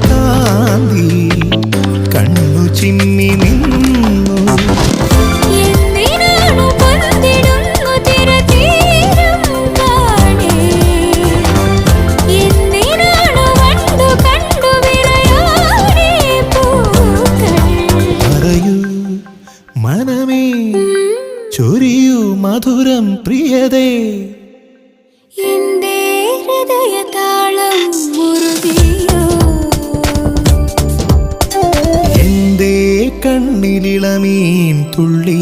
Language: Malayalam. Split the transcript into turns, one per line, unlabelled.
കാന്തി കണ്ണു ചിമ്മി നിന്നു. പറയൂ മനമേ, ചൊരിയൂ മധുരം പ്രിയതേ.
എന്റെ ഹൃദയതാളം മുറുകിയോ,
എന്റെ കണ്ണിലിളമീൻ തുള്ളി